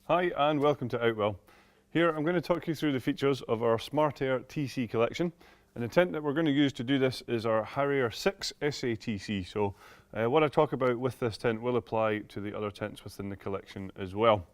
Hi and welcome to Outwell. Here I'm going to talk you through the features of our Smart Air TC collection, and the tent that we're going to use to do this is our Harrier 6 SATC. So what I talk about with this tent will apply to the other tents within the collection as well.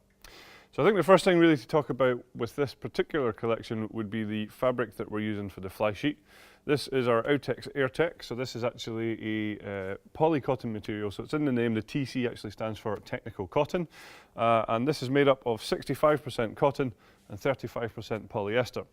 So I think the first thing really to talk about with this particular collection would be the fabric that we're using for the fly sheet. This is our Outex AirTech, so this is actually a poly cotton material, so it's in the name. The TC actually stands for technical cotton, and this is made up of 65% cotton and 35% polyester.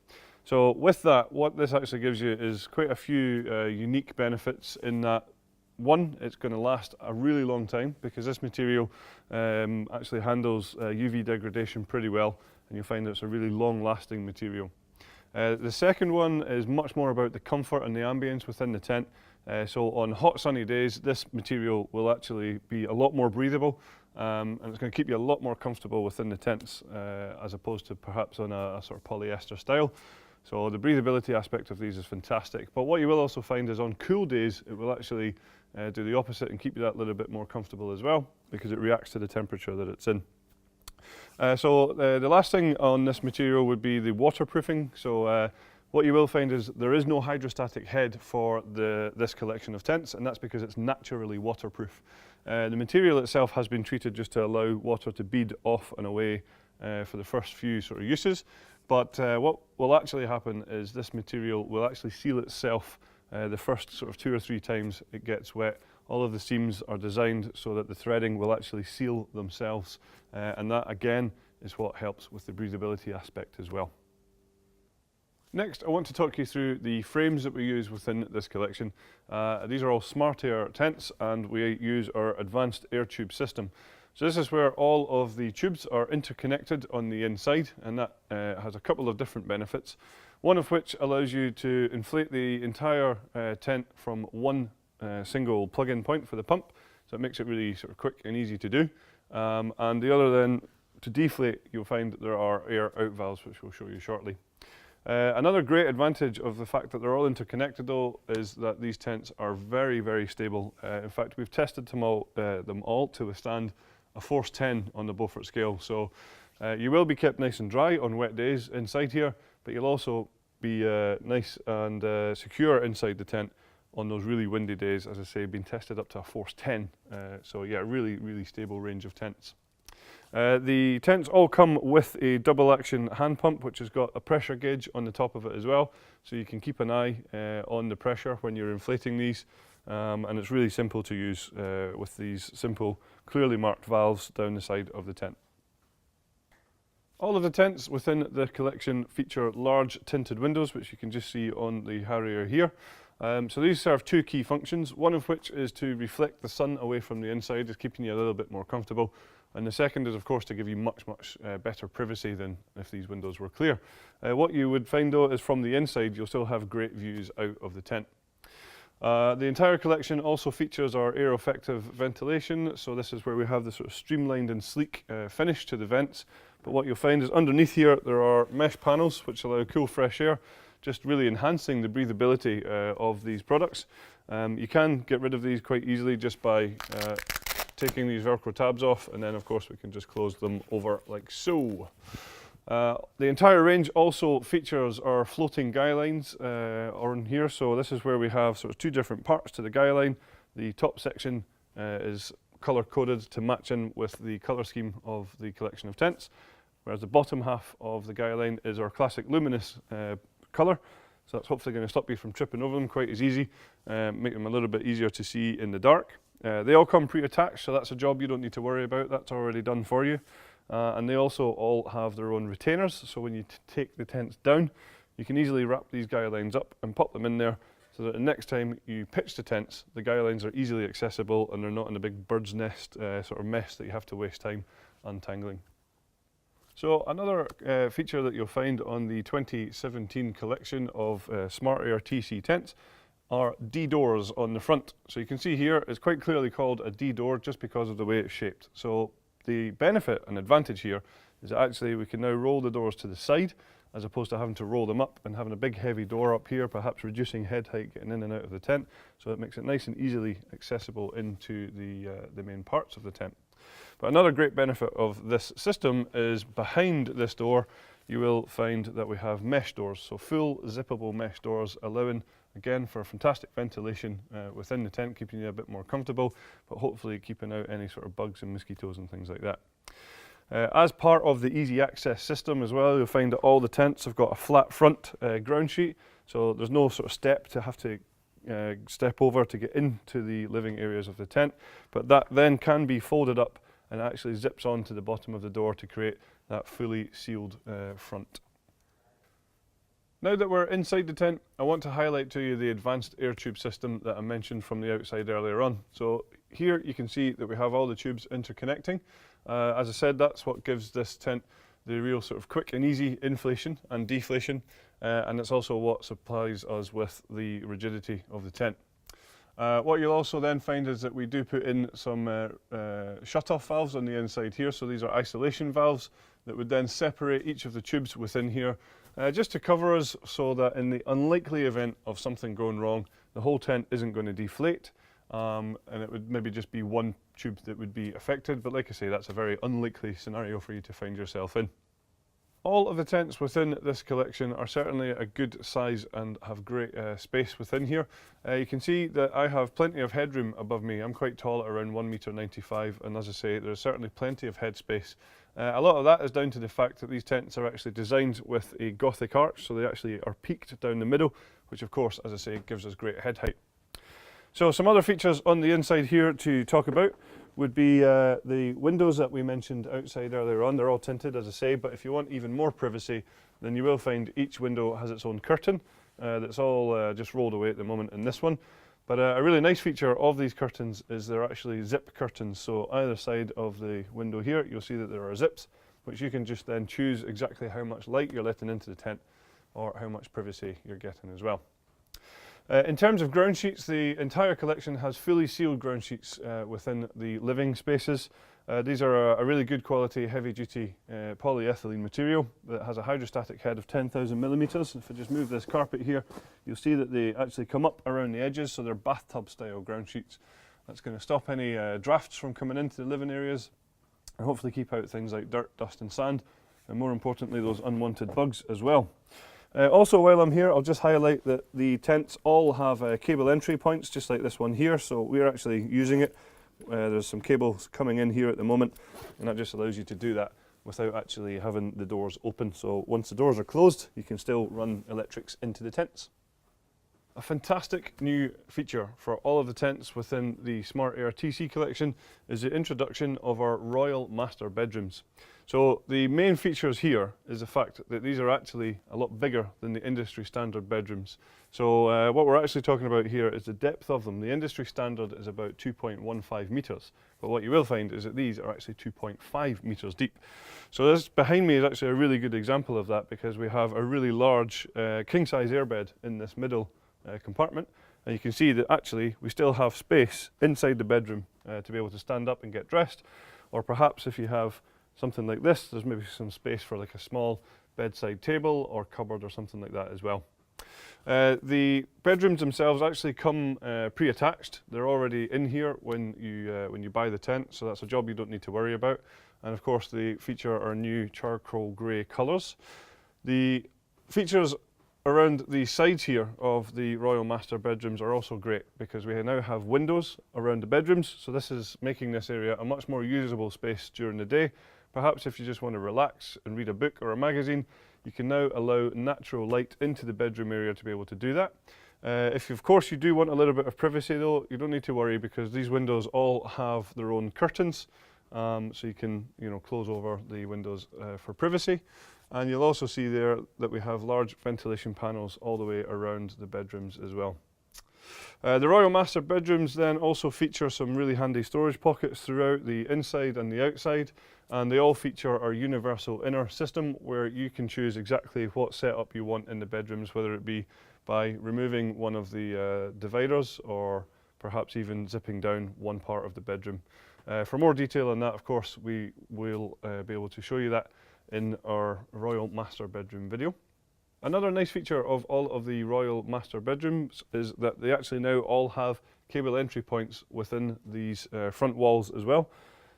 So with that, what this actually gives you is quite a few unique benefits in that, one, it's going to last a really long time because this material actually handles UV degradation pretty well, and you'll find it's a really long-lasting material. The second one is much more about the comfort and the ambience within the tent. So on hot sunny days, this material will actually be a lot more breathable, and it's going to keep you a lot more comfortable within the tents as opposed to perhaps on a sort of polyester style. So the breathability aspect of these is fantastic. But what you will also find is on cool days, it will actually do the opposite and keep you that little bit more comfortable as well, because it reacts to the temperature that it's in. So the last thing on this material would be the waterproofing. So what you will find is there is no hydrostatic head for this collection of tents, and that's because it's naturally waterproof. The material itself has been treated just to allow water to bead off and away for the first few sort of uses. But what will actually happen is this material will actually seal itself the first sort of 2 or 3 times it gets wet. All of the seams are designed so that the threading will actually seal themselves, and that again is what helps with the breathability aspect as well. Next, I want to talk you through the frames that we use within this collection. These are all Smart Air tents, and we use our advanced air tube system. So this is where all of the tubes are interconnected on the inside, and that has a couple of different benefits. One of which allows you to inflate the entire tent from one single plug-in point for the pump, so it makes it really sort of quick and easy to do. And the other then, to deflate, you'll find that there are air out valves, which we'll show you shortly. Another great advantage of the fact that they're all interconnected though is that these tents are very, very stable. In fact, we've tested them all to withstand a force 10 on the Beaufort scale. So you will be kept nice and dry on wet days inside here, but you'll also be nice and secure inside the tent on those really windy days. As I say, being tested up to a force 10. So yeah, really, really stable range of tents. The tents all come with a double action hand pump, which has got a pressure gauge on the top of it as well, so you can keep an eye on the pressure when you're inflating these, and it's really simple to use with these simple clearly marked valves down the side of the tent. All of the tents within the collection feature large tinted windows, which you can just see on the Harrier here. So these serve 2 key functions, one of which is to reflect the sun away from the inside, just keeping you a little bit more comfortable. And the second is, of course, to give you much better privacy than if these windows were clear. What you would find, though, is from the inside, you'll still have great views out of the tent. The entire collection also features our air effective ventilation. So this is where we have the sort of streamlined and sleek finish to the vents. But what you'll find is underneath here, there are mesh panels, which allow cool, fresh air, just really enhancing the breathability of these products. You can get rid of these quite easily just by taking these Velcro tabs off, and then of course we can just close them over like so. The entire range also features our floating guy lines on here. So this is where we have sort of 2 different parts to the guy line. The top section is colour coded to match in with the colour scheme of the collection of tents, whereas the bottom half of the guy line is our classic luminous colour. So that's hopefully going to stop you from tripping over them quite as easy, make them a little bit easier to see in the dark. They all come pre-attached, so that's a job you don't need to worry about, that's already done for you. And they also all have their own retainers, so when you take the tents down, you can easily wrap these guy lines up and pop them in there, so that the next time you pitch the tents, the guy lines are easily accessible and they're not in a big bird's nest sort of mess that you have to waste time untangling. So another feature that you'll find on the 2017 collection of Smart Air TC tents are D doors on the front. So you can see here it's quite clearly called a D door just because of the way it's shaped. So the benefit and advantage here is that actually we can now roll the doors to the side, as opposed to having to roll them up and having a big heavy door up here, perhaps reducing head height getting in and out of the tent. So it makes it nice and easily accessible into the main parts of the tent. But another great benefit of this system is behind this door you will find that we have mesh doors, so full zippable mesh doors, allowing again for fantastic ventilation within the tent, keeping you a bit more comfortable, but hopefully keeping out any sort of bugs and mosquitoes and things like that. As part of the easy access system as well, you'll find that all the tents have got a flat front ground sheet, so there's no sort of step to have to step over to get into the living areas of the tent, but that then can be folded up and actually zips onto the bottom of the door to create that fully sealed front. Now that we're inside the tent, I want to highlight to you the advanced air tube system that I mentioned from the outside earlier on. So here you can see that we have all the tubes interconnecting. As I said, that's what gives this tent the real sort of quick and easy inflation and deflation, and it's also what supplies us with the rigidity of the tent. What you'll also then find is that we do put in some shut-off valves on the inside here. So these are isolation valves that would then separate each of the tubes within here, just to cover us so that in the unlikely event of something going wrong, the whole tent isn't going to deflate, and it would maybe just be one tube that would be affected. But like I say, that's a very unlikely scenario for you to find yourself in. All of the tents within this collection are certainly a good size and have great space within here. You can see that I have plenty of headroom above me. I'm quite tall at around 1.95 m, and as I say, there's certainly plenty of headspace. A lot of that is down to the fact that these tents are actually designed with a Gothic arch, so they actually are peaked down the middle, which of course, as I say, gives us great head height. So some other features on the inside here to talk about would be the windows that we mentioned outside earlier on. They're all tinted, as I say, but if you want even more privacy, then you will find each window has its own curtain that's all just rolled away at the moment in this one. But a really nice feature of these curtains is they're actually zip curtains. So either side of the window here, you'll see that there are zips, which you can just then choose exactly how much light you're letting into the tent or how much privacy you're getting as well. In terms of ground sheets, the entire collection has fully sealed ground sheets within the living spaces. These are a really good quality, heavy duty polyethylene material that has a hydrostatic head of 10,000 millimeters. If I just move this carpet here, you'll see that they actually come up around the edges, so they're bathtub style ground sheets. That's going to stop any drafts from coming into the living areas and hopefully keep out things like dirt, dust and sand, and more importantly those unwanted bugs as well. Also, while I'm here, I'll just highlight that the tents all have cable entry points, just like this one here, so we're actually using it. There's some cables coming in here at the moment, and that just allows you to do that without actually having the doors open. So once the doors are closed, you can still run electrics into the tents. A fantastic new feature for all of the tents within the Smart Air TC collection is the introduction of our Royal Master bedrooms. So the main features here is the fact that these are actually a lot bigger than the industry standard bedrooms. So what we're actually talking about here is the depth of them. The industry standard is about 2.15 metres, but what you will find is that these are actually 2.5 metres deep. So this behind me is actually a really good example of that, because we have a really large king-size airbed in this middle compartment, and you can see that actually we still have space inside the bedroom to be able to stand up and get dressed, or perhaps if you have something like this, there's maybe some space for like a small bedside table or cupboard or something like that as well. The bedrooms themselves actually come pre-attached. They're already in here when you buy the tent, so that's a job you don't need to worry about. And of course they feature our new charcoal grey colours. The features around the sides here of the Royal Master bedrooms are also great, because we now have windows around the bedrooms, so this is making this area a much more usable space during the day. Perhaps if you just want to relax and read a book or a magazine, you can now allow natural light into the bedroom area to be able to do that. If of course you do want a little bit of privacy though, you don't need to worry, because these windows all have their own curtains, so you can close over the windows for privacy. And you'll also see there that we have large ventilation panels all the way around the bedrooms as well. The Royal Master bedrooms then also feature some really handy storage pockets throughout the inside and the outside, and they all feature our universal inner system, where you can choose exactly what setup you want in the bedrooms, whether it be by removing one of the dividers or perhaps even zipping down one part of the bedroom. For more detail on that, of course, we will be able to show you that in our Royal Master Bedroom video. Another nice feature of all of the Royal Master Bedrooms is that they actually now all have cable entry points within these front walls as well.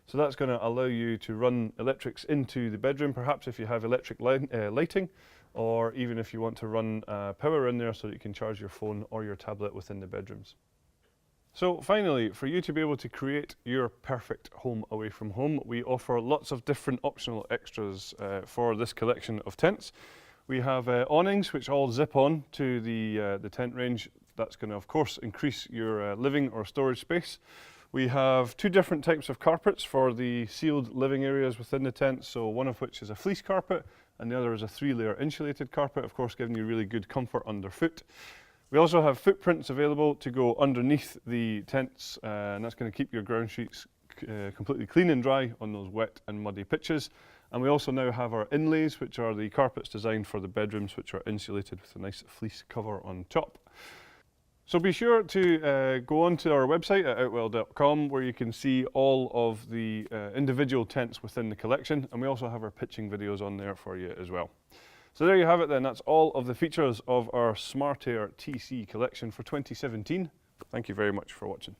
So that's going to allow you to run electrics into the bedroom, perhaps if you have electric lighting, or even if you want to run power in there so that you can charge your phone or your tablet within the bedrooms. So finally, for you to be able to create your perfect home away from home, we offer lots of different optional extras for this collection of tents. We have awnings which all zip on to the tent range. That's going to of course increase your living or storage space. We have two different types of carpets for the sealed living areas within the tent, so one of which is a fleece carpet and the other is a 3-layer insulated carpet, of course giving you really good comfort underfoot. We also have footprints available to go underneath the tents, and that's going to keep your ground sheets completely clean and dry on those wet and muddy pitches. And we also now have our inlays, which are the carpets designed for the bedrooms, which are insulated with a nice fleece cover on top. So be sure to go onto our website at outwell.com, where you can see all of the individual tents within the collection, and we also have our pitching videos on there for you as well. So there you have it then, that's all of the features of our Smart Air TC collection for 2017. Thank you very much for watching.